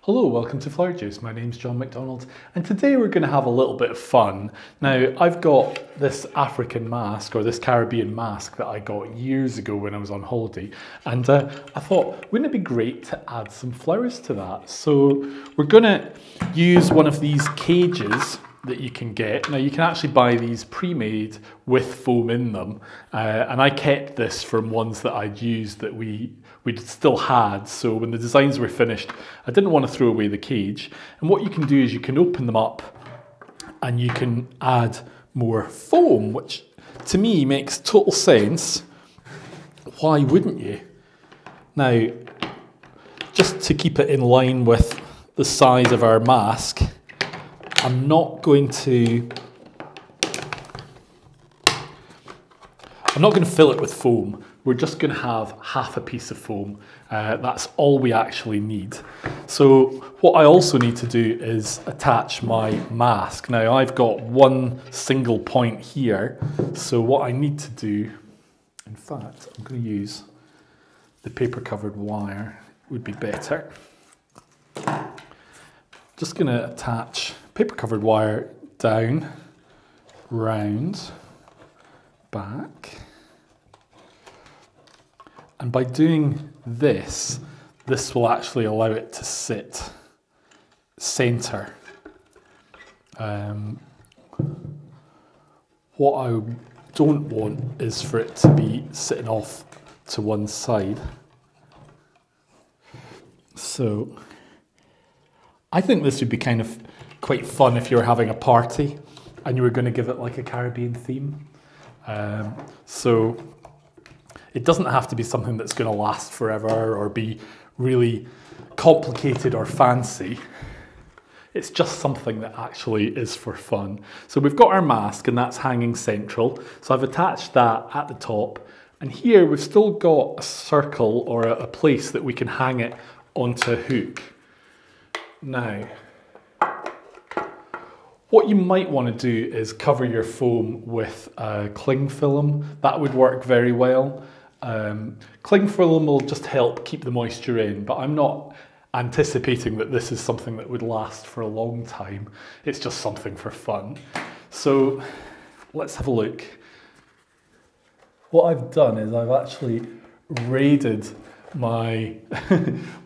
Hello, welcome to Flower Juice. My name's John McDonald and today we're going to have a little bit of fun. Now I've got this African mask or this Caribbean mask that I got years ago when I was on holiday, and I thought wouldn't it be great to add some flowers to that. So we're going to use one of these cages that you can get. Now you can actually buy these pre-made with foam in them, and I kept this from ones that I'd used that we'd still had, so when the designs were finished I didn't want to throw away the cage. And what you can do is you can open them up and you can add more foam, which to me makes total sense. Why wouldn't you? Now, just to keep it in line with the size of our mask, I'm not going to fill it with foam. We're just going to have half a piece of foam. That's all we actually need. So what I also need to do is attach my mask. Now I've got one single point here. So what I need to do, in fact, I'm going to use the paper covered wire, would be better. Just going to attach paper covered wire down, round, back. And by doing this, this will actually allow it to sit center. What I don't want is for it to be sitting off to one side. So I think this would be kind of quite fun if you were having a party and you were going to give it like a Caribbean theme. So it doesn't have to be something that's going to last forever or be really complicated or fancy. It's just something that actually is for fun. So we've got our mask and that's hanging central. So I've attached that at the top. And here we've still got a circle or a place that we can hang it onto a hook. Now, what you might want to do is cover your foam with cling film. That would work very well. Cling film will just help keep the moisture in, but I'm not anticipating that this is something that would last for a long time. It's just something for fun. So let's have a look. What I've done is I've actually raided my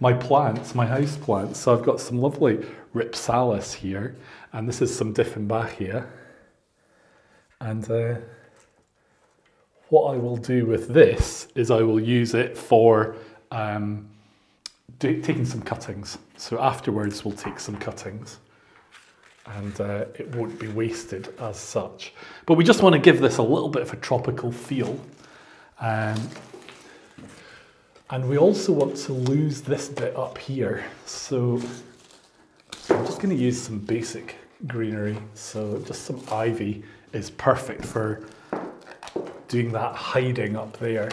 my plants, my house plants. So I've got some lovely raphcillus here, and this is some diffenbachia. And what I will do with this is I will use it for taking some cuttings. So afterwards we'll take some cuttings, and it won't be wasted as such. But we just want to give this a little bit of a tropical feel. And we also want to lose this bit up here. So I'm just going to use some basic greenery. So just some ivy is perfect for doing that hiding up there.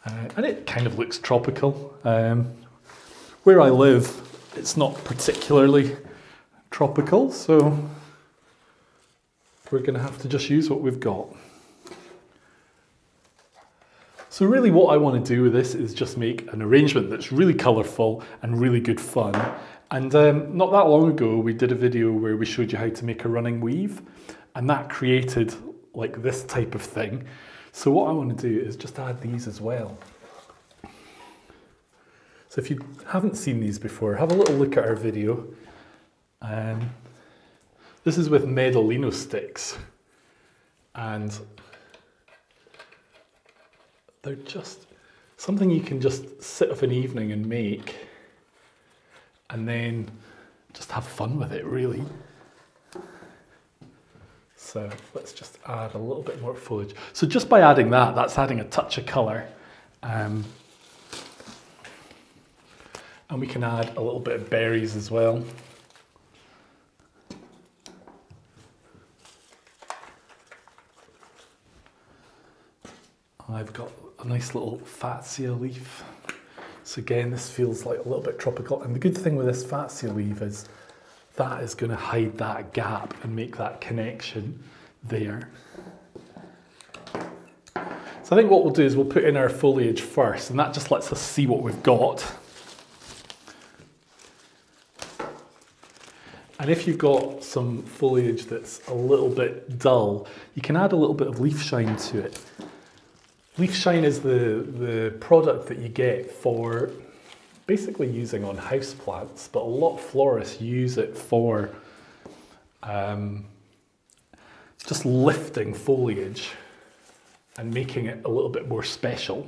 And it kind of looks tropical. Where I live, it's not particularly tropical, so we're going to have to just use what we've got. So really what I want to do with this is just make an arrangement that's really colourful and really good fun. And not that long ago we did a video where we showed you how to make a running weave, and that created like this type of thing. So what I want to do is just add these as well. So if you haven't seen these before, have a little look at our video. This is with medallion sticks, and they're just something you can just sit of an evening and make, and then just have fun with it, really. So let's just add a little bit more foliage. So just by adding that, that's adding a touch of colour. And we can add a little bit of berries as well. I've got a nice little fatsia leaf. So again, this feels like a little bit tropical. And the good thing with this fatsia leaf is that is going to hide that gap and make that connection there. So I think what we'll do is we'll put in our foliage first, and that just lets us see what we've got. And if you've got some foliage that's a little bit dull, you can add a little bit of leaf shine to it. Leaf shine is the product that you get for basically using on houseplants, but a lot of florists use it for just lifting foliage and making it a little bit more special.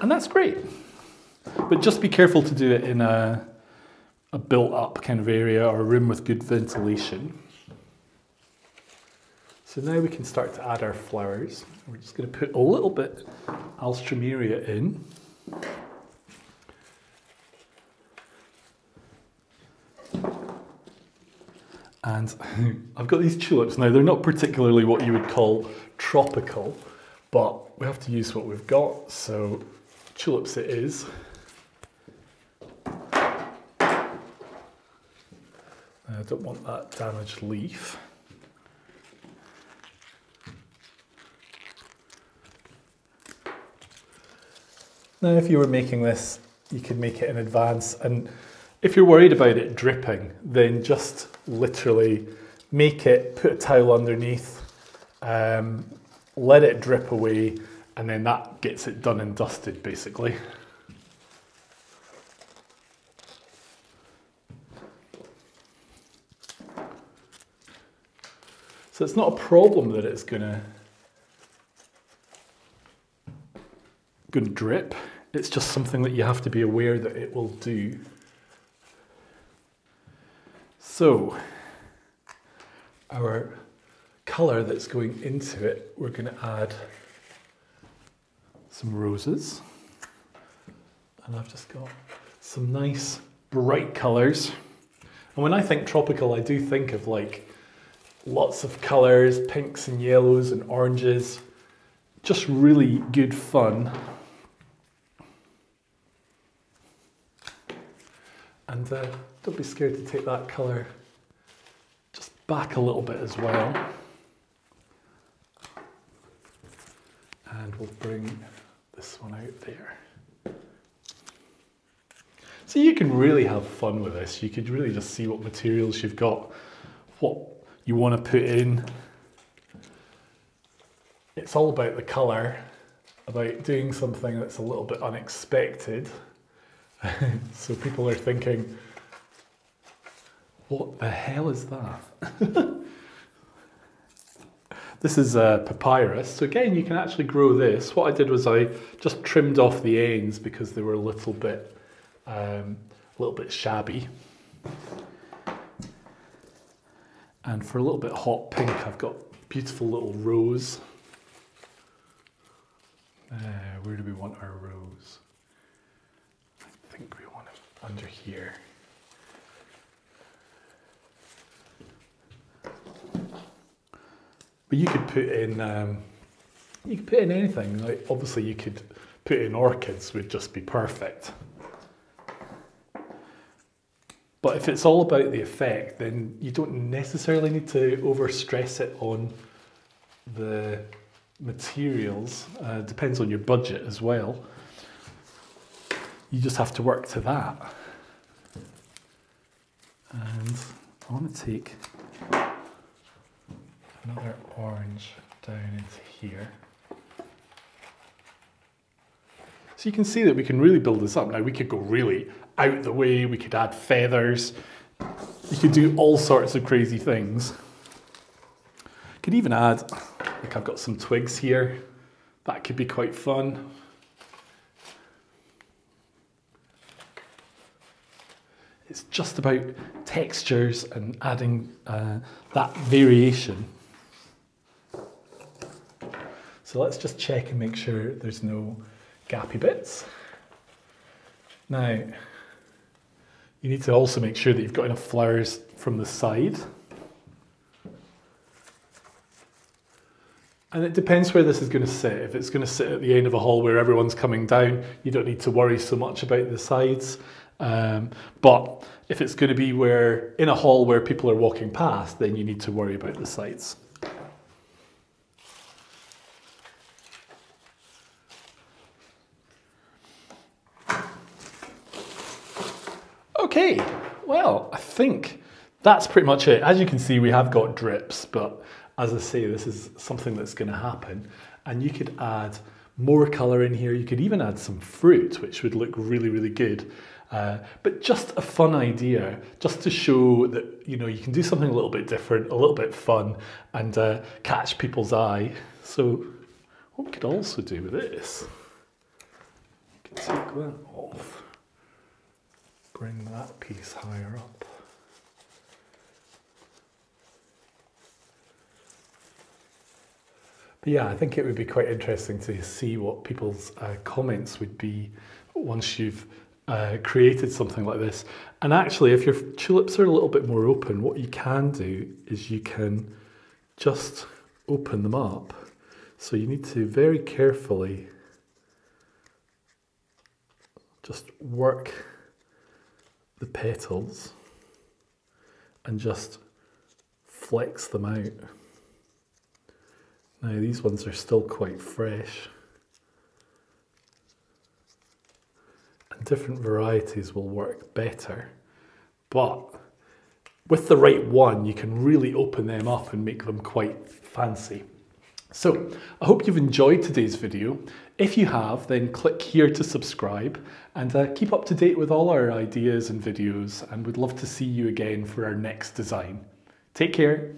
And that's great. But just be careful to do it in a built-up kind of area or a room with good ventilation. So now we can start to add our flowers. We're just going to put a little bit alstroemeria in. And I've got these tulips. Now, they're not particularly what you would call tropical, but we have to use what we've got, so tulips it is. I don't want that damaged leaf. Now, if you were making this, you could make it in advance, and if you're worried about it dripping, then just literally make it, put a towel underneath, let it drip away, and then that gets it done and dusted, basically. So it's not a problem that it's gonna drip. It's just something that you have to be aware that it will do. So our colour that's going into it, we're going to add some roses. And I've just got some nice bright colours. And when I think tropical, I do think of like lots of colours, pinks and yellows and oranges. Just really good fun. And don't be scared to take that colour just back a little bit as well. And we'll bring this one out there. So you can really have fun with this. You could really just see what materials you've got, what you want to put in. It's all about the colour, about doing something that's a little bit unexpected. So people are thinking, what the hell is that? This is a papyrus. So again, you can actually grow this. What I did was I just trimmed off the ends because they were a little bit shabby. And for a little bit hot pink, I've got beautiful little rose. Where do we want our rose? I think we want it under here. But you could put in anything. Like obviously, you could put in orchids, would just be perfect. But if it's all about the effect, then you don't necessarily need to overstress it on the materials. Depends on your budget as well. You just have to work to that. And I want to take another orange down into here. So you can see that we can really build this up. Now we could go really out the way, we could add feathers, you could do all sorts of crazy things. Could even add, like I've got some twigs here, that could be quite fun. It's just about textures and adding that variation. So let's just check and make sure there's no gappy bits. Now, you need to also make sure that you've got enough flowers from the side. And it depends where this is going to sit. If it's going to sit at the end of a hall where everyone's coming down, you don't need to worry so much about the sides. But if it's going to be in a hall where people are walking past, then you need to worry about the sides. Okay, well, I think that's pretty much it. As you can see, we have got drips, but as I say, this is something that's going to happen. And you could add more colour in here. You could even add some fruit, which would look really, really good. But just a fun idea, just to show that, you know, you can do something a little bit different, a little bit fun, and catch people's eye. So what we could also do with this, you can take that off, bring that piece higher up. But yeah, I think it would be quite interesting to see what people's comments would be once you've created something like this. And actually, if your tulips are a little bit more open, what you can do is you can just open them up. So you need to very carefully just work the petals and just flex them out. Now these ones are still quite fresh, and different varieties will work better, but with the right one you can really open them up and make them quite fancy. So I hope you've enjoyed today's video. If you have, then click here to subscribe, and keep up to date with all our ideas and videos, and we'd love to see you again for our next design. Take care.